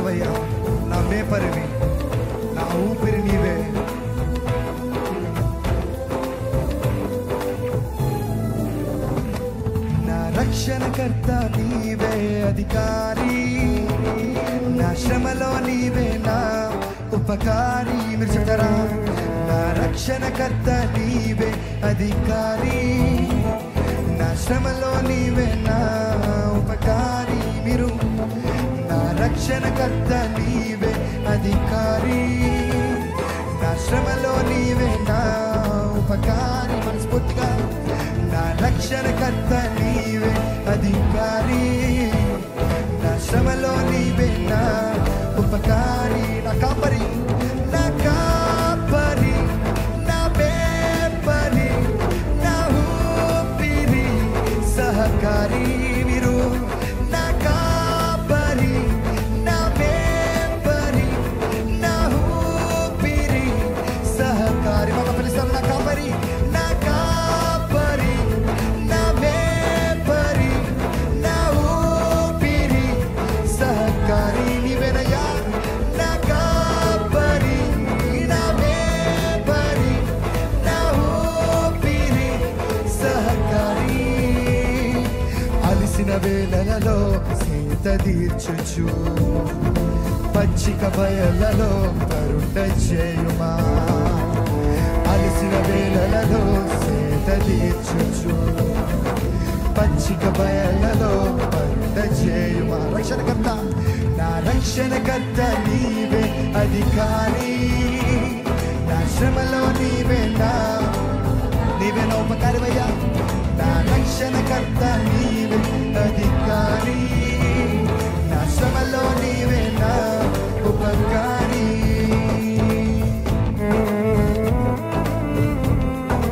కాపరివయ్యా, నా మేపరివి, నా ఊపిరి నీవే. నా రక్షణకర్త నీవే అధికారి, నా శ్రమలో నీవే నా ఉపకారి. మీరు చెప్తారా? నా రక్షణకర్త నీవే అధికారి, నా శ్రమలో నీవే నా ఉపకారి. మీరు నా రక్షణకర్త నీవే అధికారి, నా శ్రమలో నీవే నా ఉపకారి. మనస్ఫూర్తిగా నా రక్షణకర్త నీవే అధికారి, నా శ్రమలో నీవే నా ఉపకారి. నా కాపరి, నా కాపరి, నా మేపరి, నా ఊపిరి సహకారి. మీరు నా కాపరి, నా మేపరి, నా ఊపిరి సహకారి. మాకు పిలుస్తారు నా కాపరి, నా కాపరి, నా మేపరి, నా ఊపిరి సహకారి. నీవేనయ్యా నా కాపరి, నా మేపరి, నా ఊపిరి సహకారి. అలిసిన వేళలలో సీత తీర్చుచు, పచ్చిక బయలలో కరుణ చేయుమా. అలిసిన వేళలలో సీత తీర్చుచు, పచ్చిక బయలలో కరుణ చేయుమా. రక్షణకర్త, నా రక్షణకర్త నీవే అధికారి, నా శ్రమలో నీవే నా ఉపకారమయ్యా. నా రక్షణకర్త నీవే అధికారి, నా శ్రమలో నీవే నా ఉపకారి.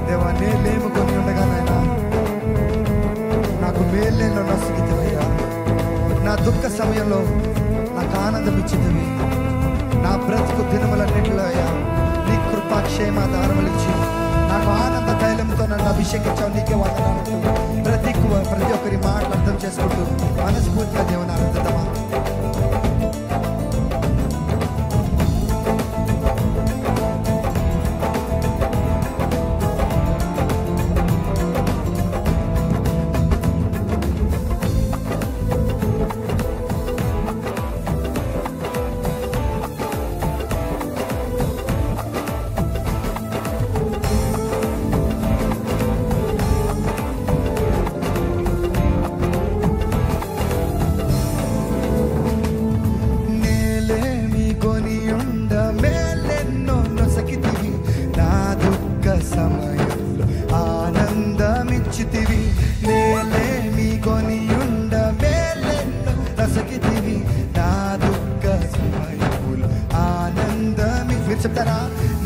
దేవా, నేలేము కొని ఉండగానైనా నాకు మేలేలో నసుగితవయ్యా. నా దుఃఖ సమయంలో నాకు ఆనందం ఇచ్చినవి. నా బ్రతుకు దినములన్నింటిలో అయ్యా నీ కృపాక్షేమాధారములు ఇచ్చి నాకు ఆనంద తైలంతో నన్ను అభిషేకించావు. నీకే వందనాలు. ప్రతి ఒక్కరి మాటలు అర్థం చేసుకుంటూ మనస్ఫూర్తిగా దేవుని ఆనందిద్దామా? సమయంలో ఆనందమిచ్చితివి, నేలేమి కొనియుండ మేలెన్నో నసకితివి. నా దుఃఖ సమయంలో ఆనందమి. మీరు చెప్తారా?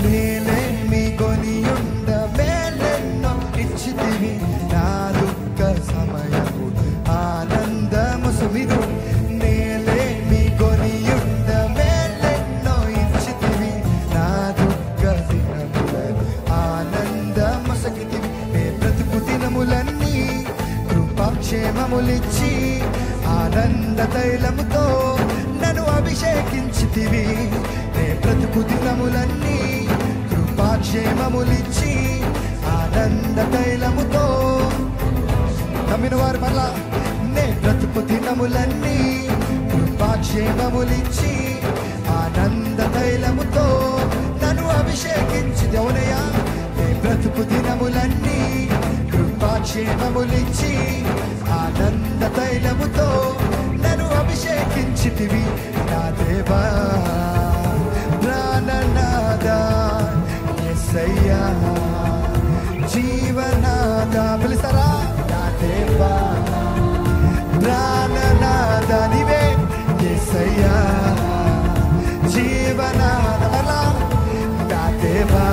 నేలేమి కొనియుండ మేలెన్నో ఇచ్చితివి, నా దుఃఖ సమయంలో ఆనందము. మీరు నేలేమి కొనియుండ మేలెన్నో ఇచ్చితివి, నా దుఃఖ ఆనందము సకితివి. నే బ్రతుకు దినములన్నీ కృపాక్షేమములిచ్చి ఆనంద తైలముతో నన్ను అభిషేకించితివి. నే బ్రతుకు దినములన్నీ కృపాక్షేమములిచ్చి ఆనంద తైలముతో. నమ్మిన వారు మళ్ళా, నే బ్రతుకు దినములన్నీ కృపాక్షేమములిచ్చి ఆనంద తైలముతో నన్ను అభిషేకించి. దేవునయ్యా, నే బ్రతుకు దినములన్నీ కృపాక్షేమములిచ్చి ఆనంద తైలముతో నన్ను అభిషేకించితివి. నా దేవా, ప్రాణనాదా, యేసయ్యా, జీవనాదా. పిలుస్తారా? నా దేవా, ప్రాణనాదా నీవే, యేసయ్యా, జీవనాదా. నా దేవా,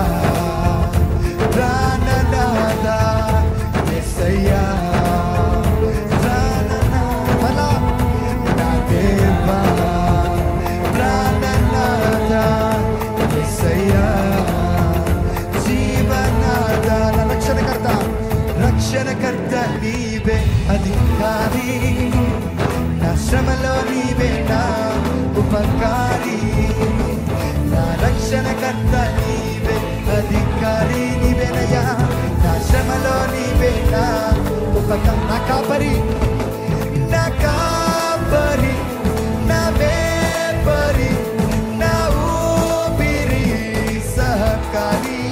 ప్రాణనాదా, యేసయ్యా, ప్రాణనాదా. నా దేవా, ప్రాణనాదా, యేసయ్యా, జీవనాదా. నా రక్షణకర్త, రక్షణకర్త ఉపకారి, నా రక్షణకర్త నీవే, అధికారి నీవేనయ్యా. నా శ్రమలో నీవే నా ఉపకారి, నా కాపరి, నా కాపరి, నా వేపరి, నా ఊపిరి సహకారి,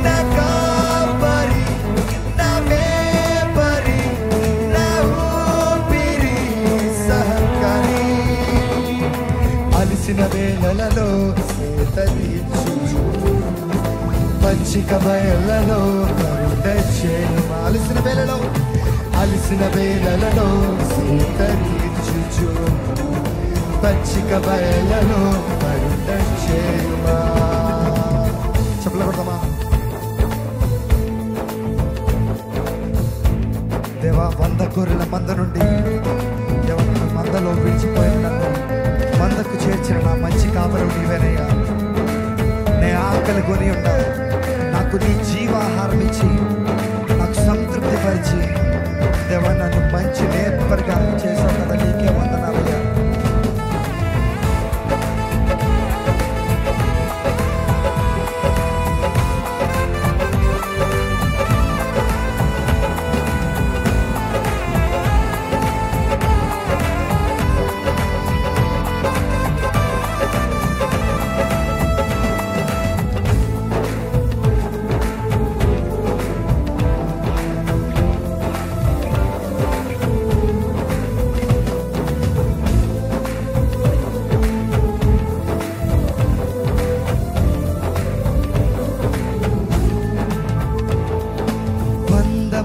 నా కాపరి, నా వేపరి, నా ఊపిరి సహకారి. అలిసిన వేళలలో సేద తీర్చుచు, పచ్చిక బయళ్ళలో కరుణ చేయుమా. అలిసిన వేళలో, అలిసిన వేళలలో సేద తీర్చుచు, పచ్చిక బయళ్ళలో కరుణ చేయుమా. చెప్పలు కొడతామా? దేవా, 100 గొర్రెల మంద నుండి దేవా మందలో విడిచిపోయిన నన్ను మందకు చేర్చిన నా మంచి కాపరు నీవేనయ్యా. నే ఆకలి కొని ఉన్నా, నాకు నీ జీవాహారం ఇచ్చి నాకు సంతృప్తి పరిచి దేవా నన్ను మంచి నేర్పరిగా చేశావు కదా, నీకే వందనాలయ్యా.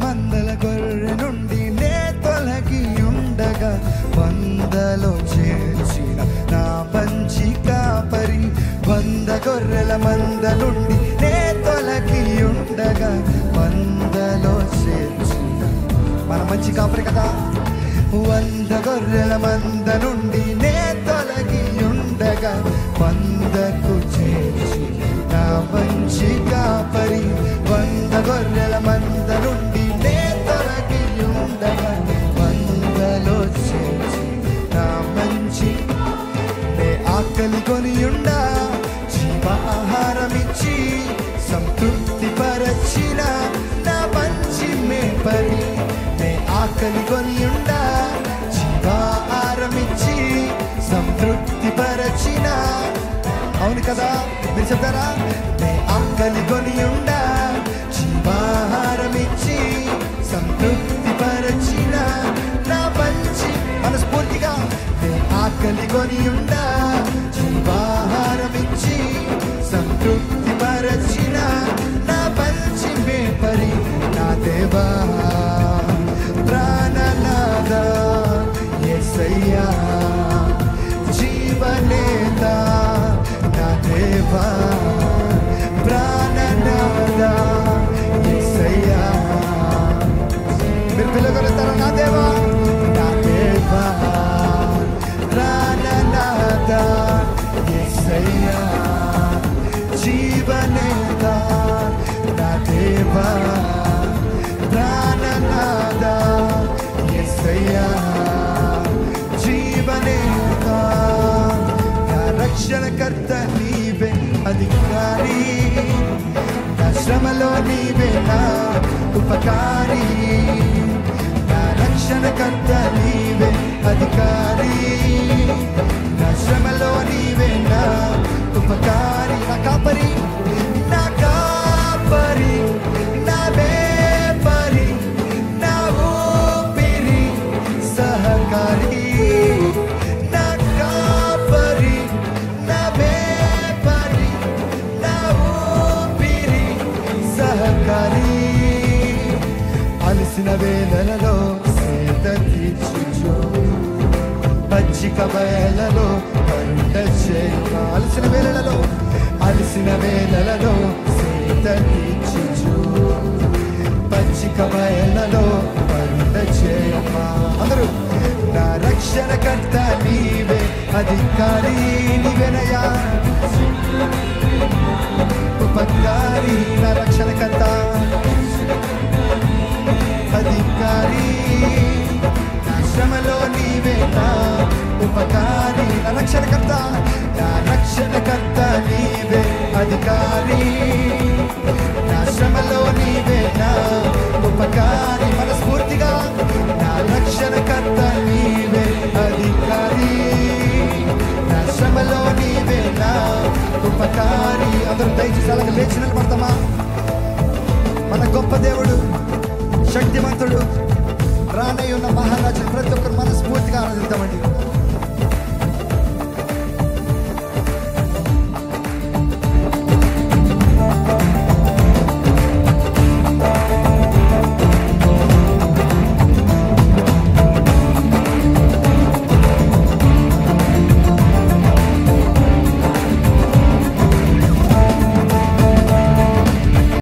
వందల గొర్రె నుండి నే తొలగి ఉండగా, వందలో చేర్చిన నా మంచి కాపరి. 100 గొర్రెల మంద నుండి నే తొలగి ఉండగా, వందలో చేర్చిన మన మంచి కాపరి కదా. 100 గొర్రెల మంద నుండి నే తొలగి ఉండగా, 100కు చేర్చి నా మంచి కాపరి. 100 గొర్రెల మంద నుండి నే తొలగి ఉండగా, 100లో చేర్చి నా మంచి. నే ఆకలి కొని ఉండా, జీవాహారమిచ్చి సంతృప్తి పరచిన నా మంచి మేపరి. నే ఆకలి కొని ఉండా, జీవాహారమిచ్చి సంతృప్తి పరచిన. అవును కదా, మీరు చెప్తారా? నే ఆకలి కొని ఉండా, జీవాహారమిచ్చి సంతృప్తి పరచిన నా మంచి. మనస్ఫూర్తిగా నే ఆకలి కొని ఉండా, జీవాహారమిచ్చి సంతృప్తి పరచిన నా మంచి మేపరి. నా దేవా, ప్రాణనాథ యేసయ్యా, జీవనేత నా దేవా, ప్రాణనాథ యేసయ్యా. మీరు పిల్లగలుగుతారా? నా దేవా, నా దేవా, ప్రాణనాథ యేసయ్యా, జీవనేత నా దేవా, ప్రాణనాథ యేసయ్యా, జీవనేత. నా రక్షణకర్త నీవే, అధికారి, నా శ్రమలో నీవే నా ఉపకారి. నా రక్షణకర్త నీవే, అధికారి, నా శ్రమలో నీవే నా ఉపకారి. నా కాపరి, నా కాపరి, నా వేపరి, నా ఊపిరి సహకారి. నా కాపరి, నా వేపరి, నా ఊపిరి సహకారి. అలిసిన వేళలలో సేద తీర్చుచు, పచ్చిక బయళ్ళలో కరుణ చేయుమా. అలిసిన వేళలలో, అలిసిన వేళలలో సేద తీర్చుచు, పచ్చిక బయళ్ళలో కరుణ చేయుమా. అందరూ నా రక్షణకర్త నీవే, అధికారి నీవేనయ్యా, ఉపకారి. నా రక్షణకర్త, అధికారి, నా శ్రమలో నీవే నా ఉపకారి. నా రక్షణకర్త, నా రక్షణకర్త నీవే అధికారి. నా శ్రమలో నీవే నా ఉపకారి. మనస్ఫూర్తిగా నా రక్షణకర్త నీవే అధికారి. నా శ్రమలో నీవే నా ఉపకారి. అందరూ దయచేసి అలాగే లేచి నిలబడతామా? మన గొప్ప దేవుడు, శక్తిమంతుడు, రానయ్యున్న మహారాజు ప్రతి ఒక్కరు మనస్ఫూర్తిగా ఆనందిద్దామండి.